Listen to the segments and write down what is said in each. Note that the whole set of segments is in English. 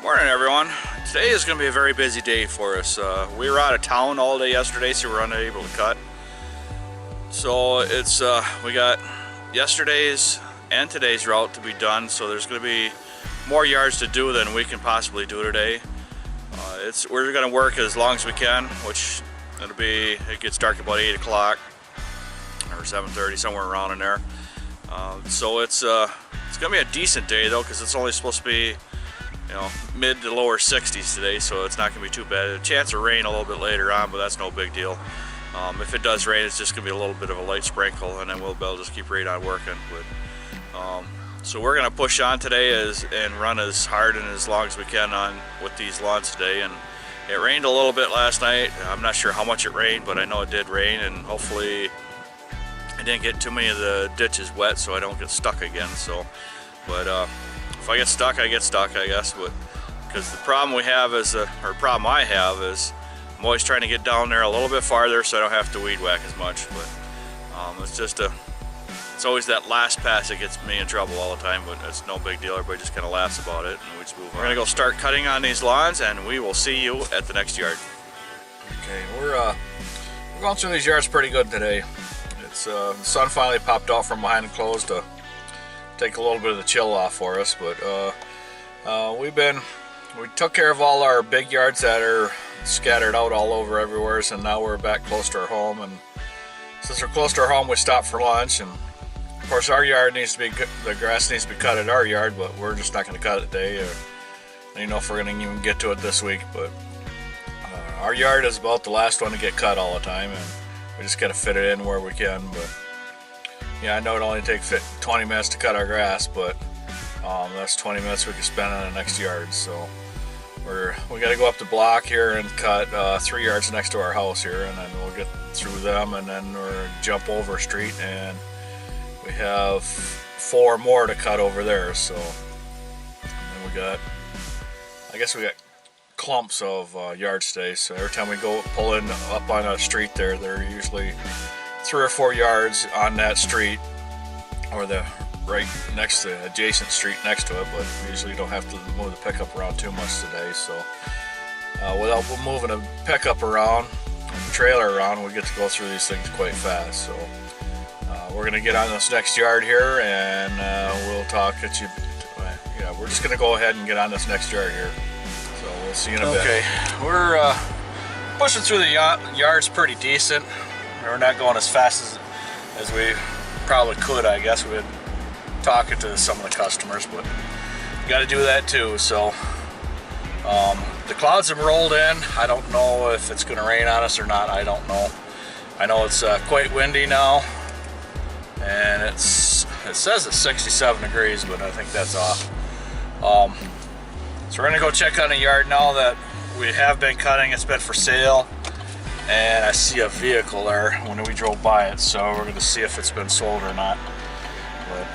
Morning everyone. Today is going to be a very busy day for us. We were out of town all day yesterday, so we were unable to cut. So it's we got yesterday's and today's route to be done, so there's going to be more yards to do than we can possibly do today. We're going to work as long as we can, which it gets dark about 8 o'clock or 7:30, somewhere around in there. So it's going to be a decent day though, because it's only supposed to be, you know, mid to lower 60s today, so it's not going to be too bad. A chance of rain a little bit later on, but that's no big deal. If it does rain, it's just going to be a little bit of a light sprinkle, and then we'll be able to just keep right on working. But so we're going to push on today and run as hard and as long as we can with these lawns today. And it rained a little bit last night. I'm not sure how much it rained, but I know it did rain, and hopefully I didn't get too many of the ditches wet so I don't get stuck again. So, but if I get stuck, I get stuck, I guess. But because the problem we have is, or problem I have is, I'm always trying to get down there a little bit farther so I don't have to weed whack as much. But it's always that last pass that gets me in trouble all the time. But it's no big deal. Everybody just kind of laughs about it, and we just move on. We're gonna go start cutting on these lawns, and we will see you at the next yard. Okay, we're going through these yards pretty good today. It's the sun finally popped out from behind the clothes to take a little bit of the chill off for us, but we took care of all our big yards that are scattered out all over everywhere, so now we're back close to our home. And since we're close to our home, we stopped for lunch, and of course our yard needs to be, the grass needs to be cut at our yard, but we're just not going to cut it today. I don't know if we're going to even get to it this week, but our yard is about the last one to get cut all the time, and we just got to fit it in where we can. But yeah, I know it only takes 20 minutes to cut our grass, but that's 20 minutes we can spend on the next yard. So we got to go up the block here and cut 3 yards next to our house here, and then we'll get through them, and then we're jump over a street, and we have 4 more to cut over there. So and then I guess we got clumps of yards today. So every time we go pull in up on a street there are usually 3 or 4 yards on that street, or the right next to adjacent street next to it, but we usually don't have to move the pickup around too much today. So without moving a pickup around and the trailer around, we get to go through these things quite fast. So we're gonna get on this next yard here, and we'll talk at you. Yeah, we're just gonna go ahead and get on this next yard here. So we'll see you in a bit. Okay, we're pushing through the yards pretty decent. We're not going as fast as we probably could, I guess. We've been talking to some of the customers, but you got to do that too. So the clouds have rolled in. I don't know if it's going to rain on us or not. I don't know. I know it's quite windy now, and it says it's 67 degrees, but I think that's off. So we're going to go check on the yard now that we have been cutting. It's been for sale. And I see a vehicle there when we drove by it, so we're going to see if it's been sold or not. But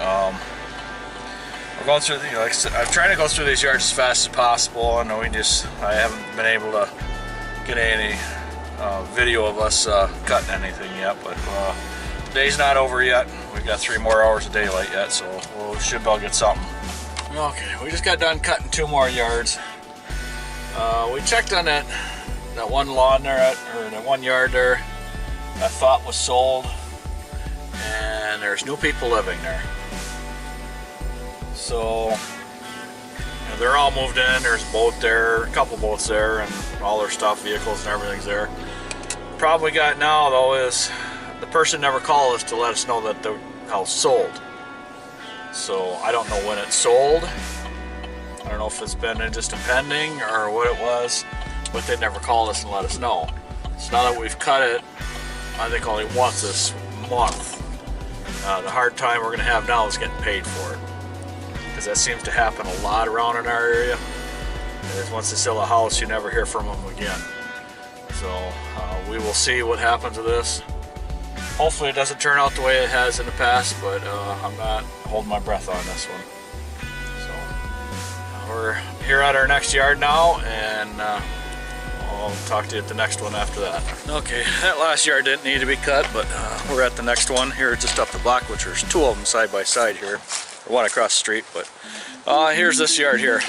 we're going through, like I said, I'm trying to go through these yards as fast as possible, and I haven't been able to get any video of us cutting anything yet. But the day's not over yet. We've got 3 more hours of daylight yet, so we should be able to get something. Okay, we just got done cutting 2 more yards. We checked on that one lawn there, or that one yard there, I thought was sold, and there's new people living there. So they're all moved in. There's a boat there, a couple boats there, and all their stuff, vehicles and everything's there. The problem we got now though is the person never called us to let us know that the house sold. So I don't know when it sold. I don't know if it's been just a pending or what it was, but they never called us and let us know. So now that we've cut it, I think only once this month. The hard time we're going to have now is getting paid for it, because that seems to happen a lot around in our area. Is once they sell a house, you never hear from them again. So we will see what happens with this. Hopefully it doesn't turn out the way it has in the past, but I'm not holding my breath on this one. So we're here at our next yard now, and I'll talk to you at the next one after that. Okay, that last yard didn't need to be cut, but we're at the next one here just up the block, which there's 2 of them side by side here. One across the street, but here's this yard here.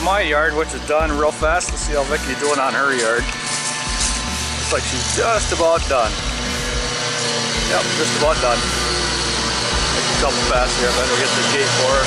My yard, which is done real fast. Let's see how Vicki's doing on her yard. Looks like she's just about done. Yep, just about done. Make a couple passes here, then we'll get the gate for her.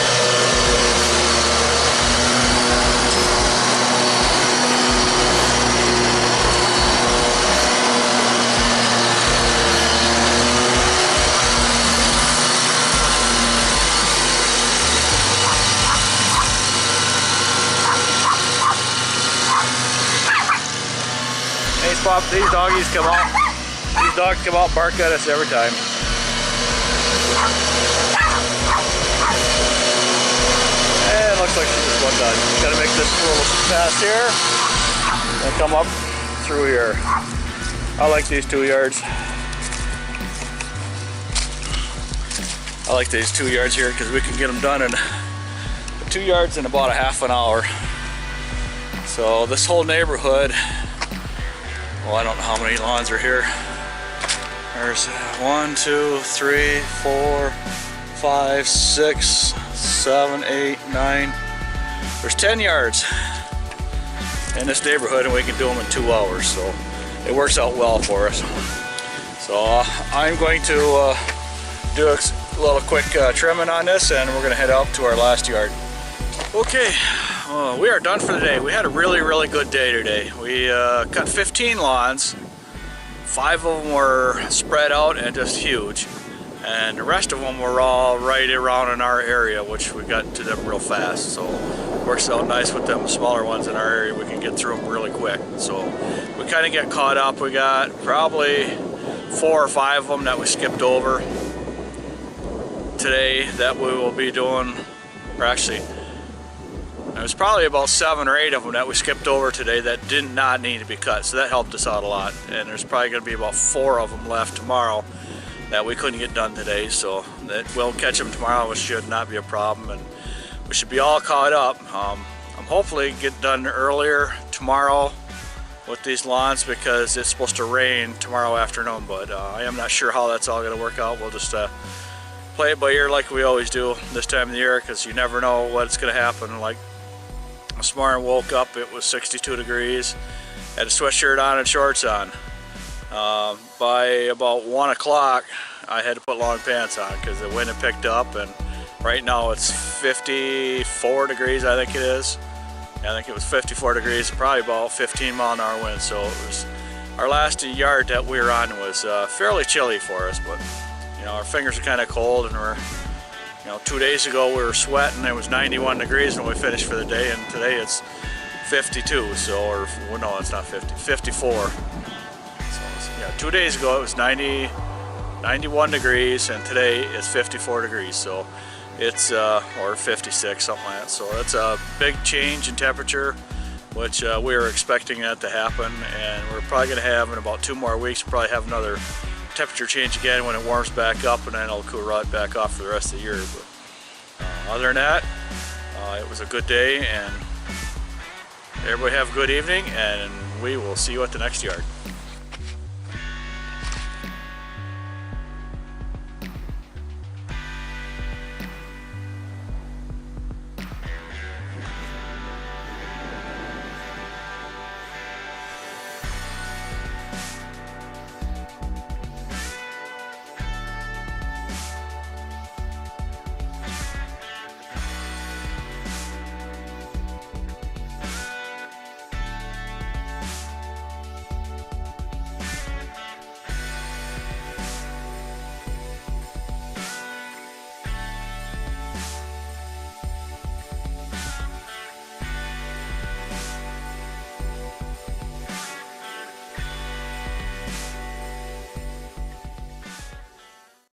These doggies come out. These dogs come out, bark at us every time. And it looks like she just about done. Got to make this little pass here and come up through here. I like these 2 yards. I like these 2 yards here because we can get them done in 2 yards in about a half an hour. So this whole neighborhood. Well, I don't know how many lawns are here. There's 1, 2, 3, 4, 5, 6, 7, 8, 9. There's 10 yards in this neighborhood, and we can do them in 2 hours. So it works out well for us. So I'm going to do a little quick trimming on this, and we're going to head out to our last yard. Okay. We are done for the day. We had a really good day today. We cut 15 lawns. 5 of them were spread out and just huge, and the rest of them were all right around in our area, which we got to them real fast. So it works out nice with them smaller ones in our area. We can get through them really quick. So we kind of get caught up. We got probably 4 or 5 of them that we skipped over today that we will be doing, or actually there's probably about 7 or 8 of them that we skipped over today that did not need to be cut, so that helped us out a lot. And there's probably going to be about 4 of them left tomorrow that we couldn't get done today, so that we'll catch them tomorrow, which should not be a problem, and we should be all caught up. I'm hopefully get done earlier tomorrow with these lawns because it's supposed to rain tomorrow afternoon, but I am not sure how that's all going to work out. We'll just play it by ear like we always do this time of the year, because you never know what's going to happen. Like this morning, woke up, it was 62 degrees, had a sweatshirt on and shorts on. By about 1 o'clock, I had to put long pants on because the wind had picked up, and right now it's 54 degrees, I think it is. I think it was 54 degrees, probably about 15 mile an hour wind. So it was, our last yard that we were on was fairly chilly for us, but you know, our fingers are kind of cold, and we're, you know, 2 days ago we were sweating. It was 91 degrees when we finished for the day, and today it's 52. So, or well, no, it's not 50, 54. So yeah, 2 days ago it was 91 degrees, and today it's 54 degrees. So it's or 56, something like that. So it's a big change in temperature, which we were expecting that to happen, and we're probably going to have in about 2 more weeks. We'll probably have another temperature change again when it warms back up, and then it'll cool right back off for the rest of the year. But other than that, it was a good day, and everybody have a good evening, and we will see you at the next yard.